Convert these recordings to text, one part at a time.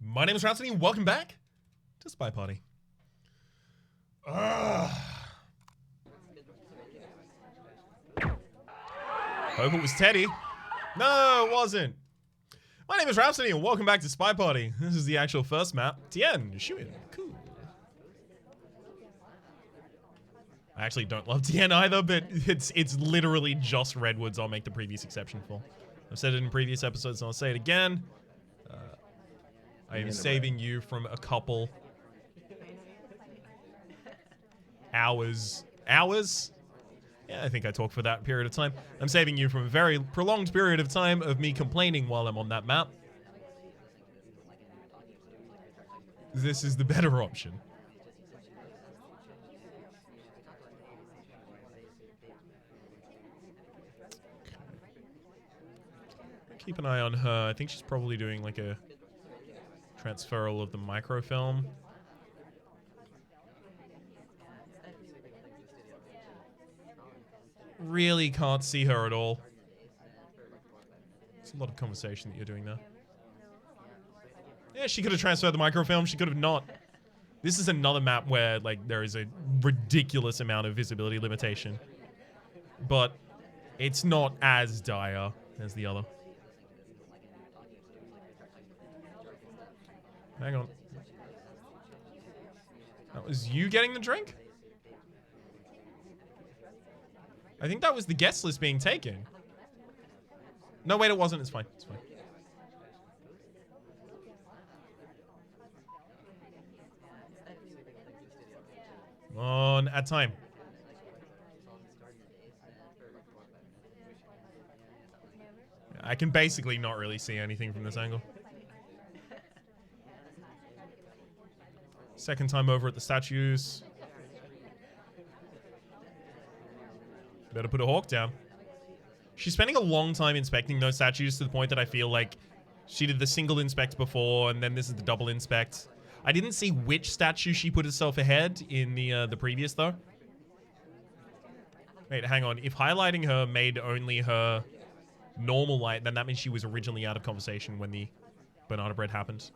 My name is Rhapsody, and welcome back to SpyParty. Hope it was Teddy. No, it wasn't. My name is Rhapsody, and welcome back to SpyParty. This is the actual first map. Tien, Shuin, cool. I actually don't love Tien either, but it's literally just Redwoods I'll make the previous exception for. I've said it in previous episodes, and I'll say it again. I am saving you from a couple hours. Hours? Yeah, I think I talked for that period of time. I'm saving you from a very prolonged period of time of me complaining while I'm on that map. This is the better option. Keep an eye on her. I think she's probably doing like a transferal of the microfilm. Really can't see her at all. It's a lot of conversation that you're doing there. Yeah, she could have transferred the microfilm. She could have not. This is another map where like there is a ridiculous amount of visibility limitation. But it's not as dire as the other. Hang on. That was you getting the drink? I think that was the guest list being taken. No, wait, it wasn't. It's fine. It's fine. On at time. I can basically not really see anything from this angle. Second time over at the statues. Better put a hawk down. She's spending a long time inspecting those statues to the point that I feel like she did the single inspect before and then this is the double inspect. I didn't see which statue she put herself ahead in the previous though. Wait, hang on. If highlighting her made only her normal light, then that means she was originally out of conversation when the banana bread happened.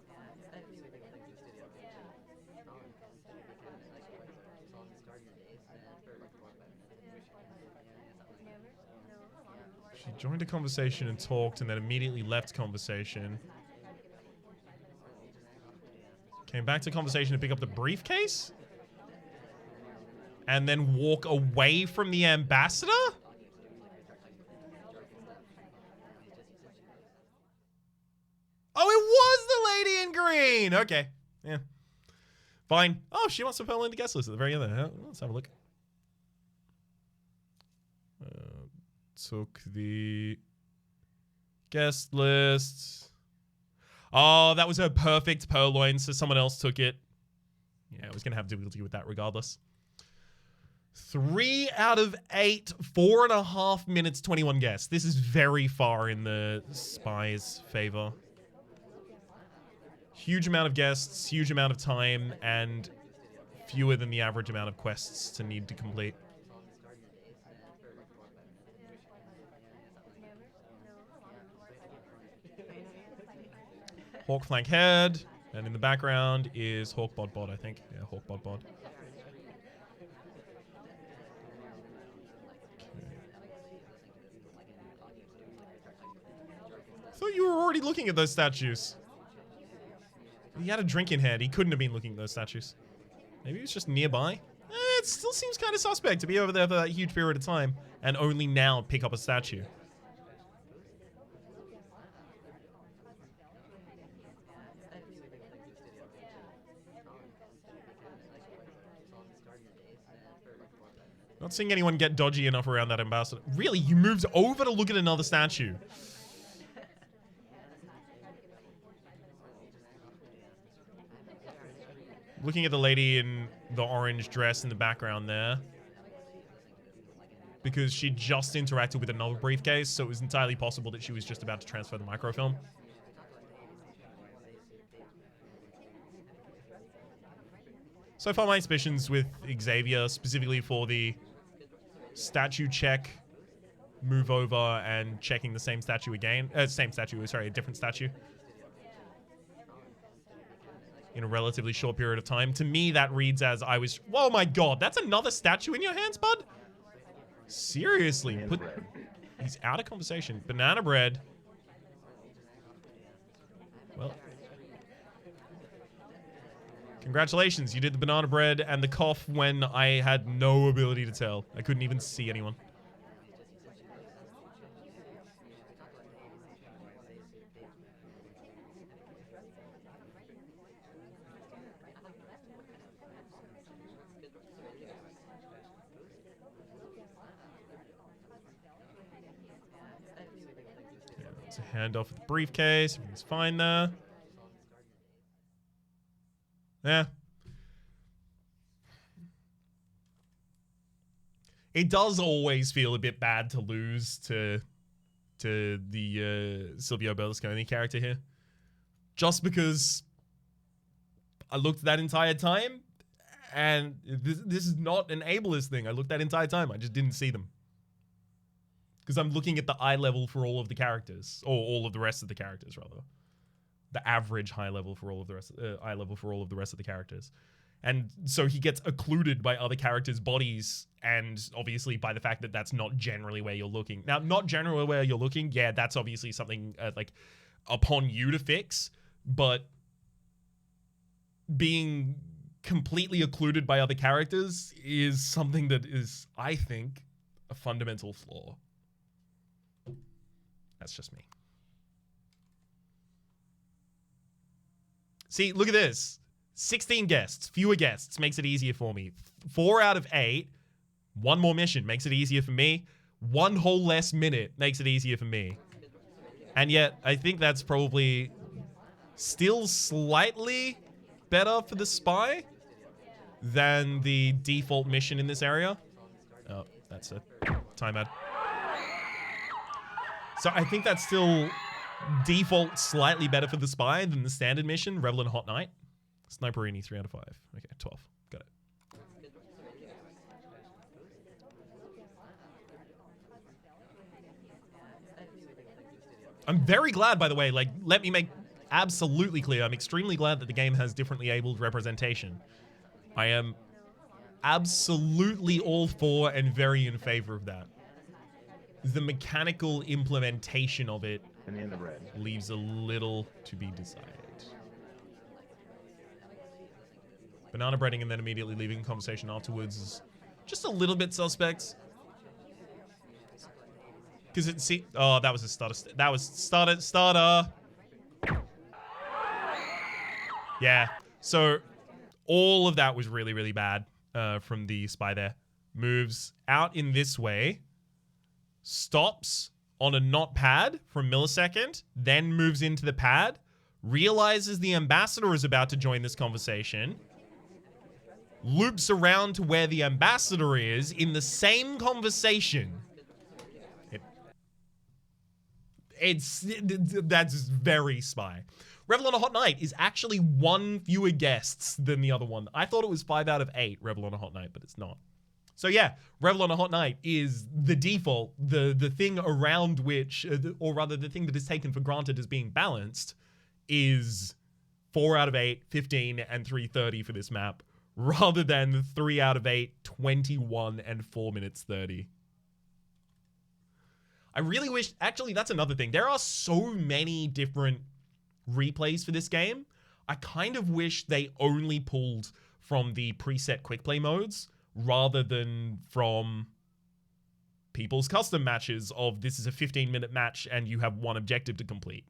She joined a conversation and talked and then immediately left conversation. Came back to conversation to pick up the briefcase? And then walk away from the ambassador? Oh, it was the lady in green! Okay. Yeah. Fine. Oh, she wants to fill in the guest list at the very end there. Let's have a look. Took the guest list. Oh, that was her perfect purloin, so someone else took it. Yeah, I was going to have difficulty with that regardless. 3 out of 8, 4.5 minutes, 21 guests. This is very far in the spy's favor. Huge amount of guests, huge amount of time, and fewer than the average amount of quests to need to complete. Hawk flank head, and in the background is Hawk bod bod, I think. Yeah, Hawk bod bod. I thought you were already looking at those statues. He had a drink in hand. He couldn't have been looking at those statues. Maybe he was just nearby. It still seems kind of suspect to be over there for that huge period of time and only now pick up a statue. Not seeing anyone get dodgy enough around that ambassador. Really? You moved over to look at another statue? Looking at the lady in the orange dress in the background there. Because she just interacted with another briefcase, so it was entirely possible that she was just about to transfer the microfilm. So far, my suspicions with Xavier, specifically for the statue check, move over, and checking the same statue again. Sorry, a different statue. in a relatively short period of time. To me, that reads as I was... Oh my god, that's another statue in your hands, bud? Seriously, put... He's out of conversation. Banana bread. Well... Congratulations, you did the banana bread and the cough when I had no ability to tell. I couldn't even see anyone. It's a handoff of the briefcase. Everything's fine there. Yeah. It does always feel a bit bad to lose to the Silvio Berlusconi character here. Just because I looked that entire time, and this is not an ableist thing. I looked that entire time. I just didn't see them. Because I'm looking at the eye level for all of the characters, or all of the rest of the characters, rather. The average eye level for all of the rest of the characters. And so he gets occluded by other characters' bodies, and obviously by the fact that that's not generally where you're looking. Now, not generally where you're looking, yeah, that's obviously something like upon you to fix, but being completely occluded by other characters is something that is, I think, a fundamental flaw. That's just me. See, look at this. 16 guests, fewer guests makes it easier for me. 4 out of 8, one more mission makes it easier for me. 1 whole less minute makes it easier for me. And yet, I think that's probably still slightly better for the spy than the default mission in this area. Oh, that's a timeout. So I think that's still default slightly better for the spy than the standard mission, Revel in Hot Night. Sniperini, 3 out of 5. Okay, 12. Got it. I'm very glad, by the way, like, let me make absolutely clear, I'm extremely glad that the game has differently abled representation. I am absolutely all for and very in favor of that. The mechanical implementation of it leaves a little to be desired. Banana breading and then immediately leaving conversation afterwards is just a little bit suspect. Because it oh, that was a starter. That was starter. Yeah. So all of that was really, really bad from the spy there. Moves out in this way. Stops on a not pad for a millisecond. Then moves into the pad. Realizes the ambassador is about to join this conversation. Loops around to where the ambassador is in the same conversation. That's very spy. Revel on a Hot Night is actually 1 fewer guests than the other one. I thought it was 5 out of 8 Revel on a Hot Night, but it's not. So yeah, Revel on a Hot Night is the default, the thing around which, or rather the thing that is taken for granted as being balanced, is 4 out of 8, 15, and 3:30 for this map, rather than 3 out of 8, 21, and 4 minutes 30. I really wish, actually, that's another thing. There are so many different replays for this game. I kind of wish they only pulled from the preset quick play modes rather than from people's custom matches of this is a 15-minute match and you have 1 objective to complete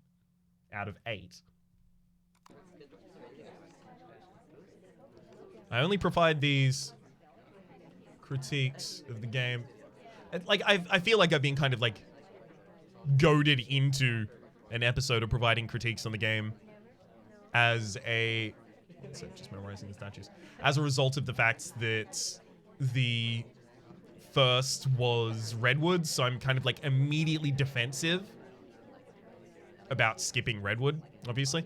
out of 8. I only provide these critiques of the game. Like, I feel like I've been kind of like goaded into an episode of providing critiques on the game as a... So just memorizing the statues. As a result of the fact that the first was Redwood, so I'm kind of like immediately defensive about skipping Redwood, obviously.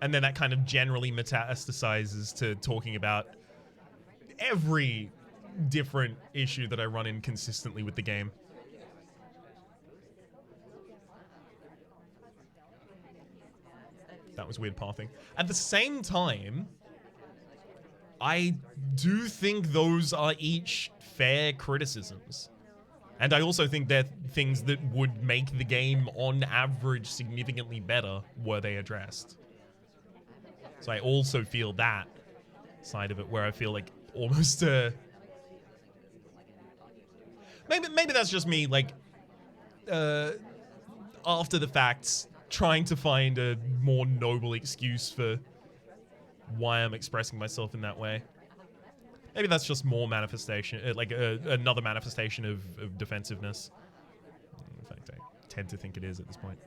And then that kind of generally metastasizes to talking about every different issue that I run in consistently with the game. That was weird pathing. At the same time, I do think those are each fair criticisms. And I also think they're things that would make the game, on average, significantly better were they addressed. So I also feel that side of it, where I feel like almost maybe that's just me, like, after the fact, trying to find a more noble excuse for why I'm expressing myself in that way. Maybe that's just more manifestation, like another manifestation of defensiveness. In fact, I tend to think it is at this point.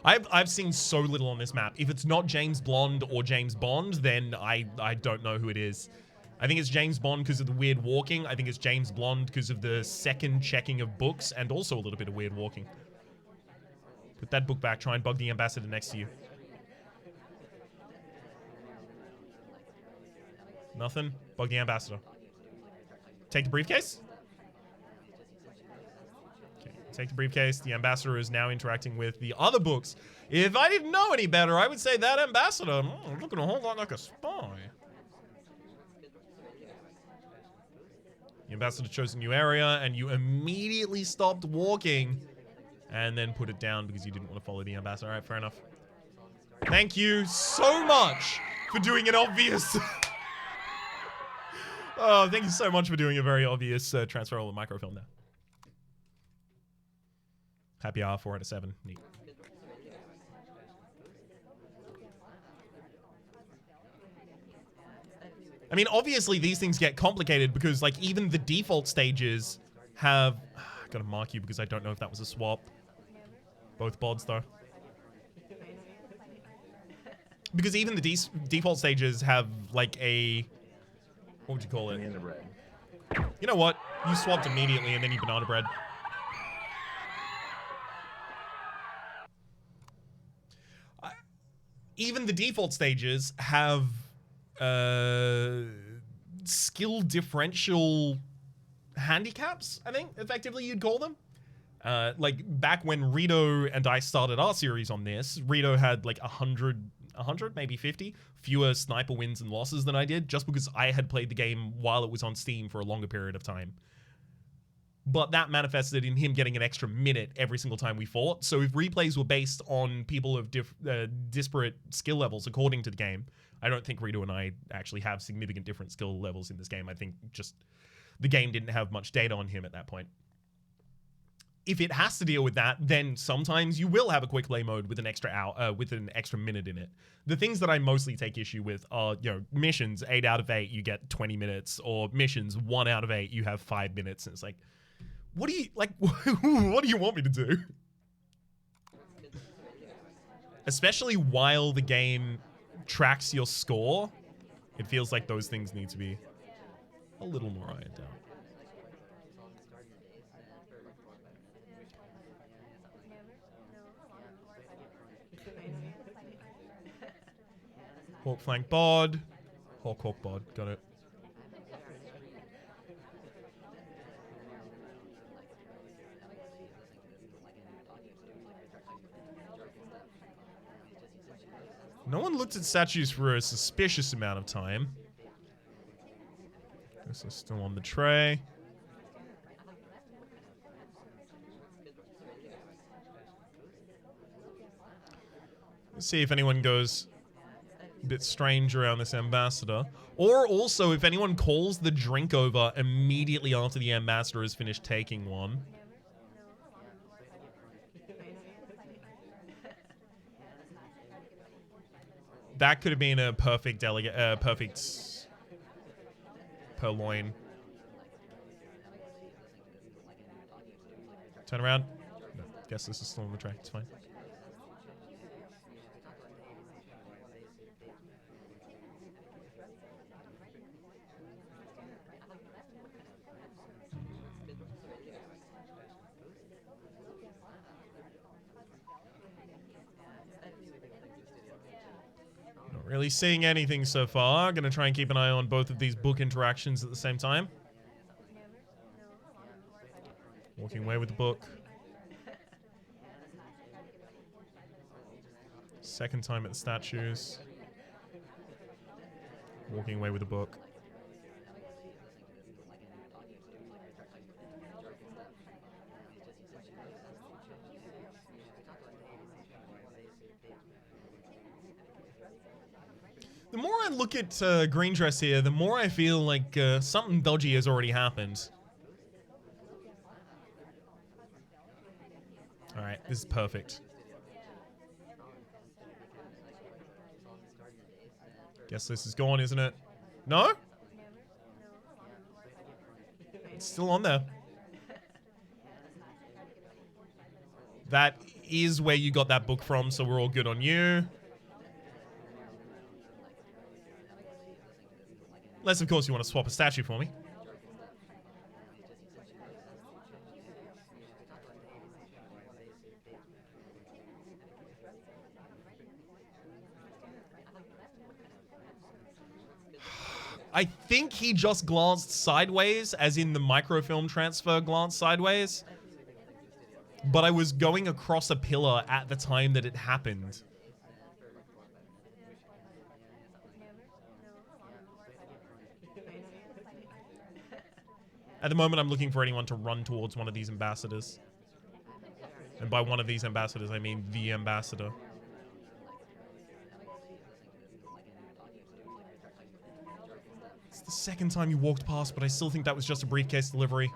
I've seen so little on this map. If it's not James Blonde or James Bond, then I don't know who it is. I think it's James Bond because of the weird walking. I think it's James Blonde because of the second checking of books and also a little bit of weird walking. Put that book back. Try and bug the ambassador next to you. Nothing. Bug the ambassador. Take the briefcase. Okay, take the briefcase. The ambassador is now interacting with the other books. If I didn't know any better, I would say that ambassador looking a whole lot like a spy. The ambassador chose a new area, and you immediately stopped walking and then put it down because you didn't want to follow the ambassador. All right, fair enough. Thank you so much for doing an obvious... Oh, thank you so much for doing a very obvious transfer of the microfilm there. Happy hour, 4 out of 7. Neat. I mean, obviously these things get complicated because, like, even the default stages have... I gotta mark you because I don't know if that was a swap. Both bods, though. Because even the default stages have, like, a... What would you call it? Banana bread. You know what? You swapped immediately and then you banana bread. Even the default stages have skill differential handicaps, I think, effectively you'd call them. Like, back when Rito and I started our series on this, Rito had like 100, maybe 50 fewer sniper wins and losses than I did, just because I had played the game while it was on Steam for a longer period of time. But that manifested in him getting an extra minute every single time we fought. So if replays were based on people of disparate skill levels according to the game, I don't think Rito and I actually have significant different skill levels in this game. I think just the game didn't have much data on him at that point. If it has to deal with that, then sometimes you will have a quick play mode with an extra hour, with an extra minute in it. The things that I mostly take issue with are, you know, missions 8 out of 8 you get 20 minutes, or missions 1 out of 8 you have 5 minutes, and it's like, what do you like? What do you want me to do? Especially while the game tracks your score, it feels like those things need to be a little more ironed out. Hawk flank bod. Hawk bod. Got it. No one looked at statues for a suspicious amount of time. This is still on the tray. Let's see if anyone goes a bit strange around this ambassador. Or also if anyone calls the drink over immediately after the ambassador has finished taking one. That could have been a perfect perfect purloin. Turn around. No, guess this is still on the tray. It's fine. Really seeing anything so far. Gonna try and keep an eye on both of these book interactions at the same time. Walking away with the book. Second time at the statues. Walking away with a book. The more I look at Green Dress here, the more I feel like something dodgy has already happened. Alright, this is perfect. Guess this is gone, isn't it? No? It's still on there. That is where you got that book from, so we're all good on you. Unless, of course, you want to swap a statue for me. I think he just glanced sideways, as in the microfilm transfer glance sideways. But I was going across a pillar at the time that it happened. At the moment, I'm looking for anyone to run towards one of these ambassadors. And by one of these ambassadors, I mean the ambassador. It's the second time you walked past, but I still think that was just a briefcase delivery.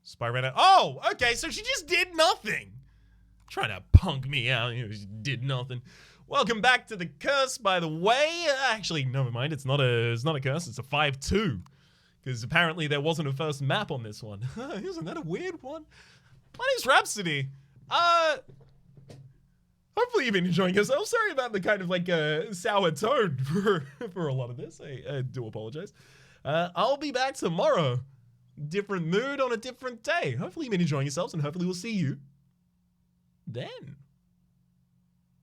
Spy ran out. Oh, okay, so she just did nothing. Trying to punk me out. She did nothing. Welcome back to the curse, by the way. Actually, never mind. It's not a curse. It's a 5-2. Because apparently there wasn't a first map on this one. Isn't that a weird one? My name's Rhapsody. Hopefully you've been enjoying yourself. Sorry about the kind of like sour tone for a lot of this. I do apologize. I'll be back tomorrow. Different mood on a different day. Hopefully you've been enjoying yourselves, and hopefully we'll see you then.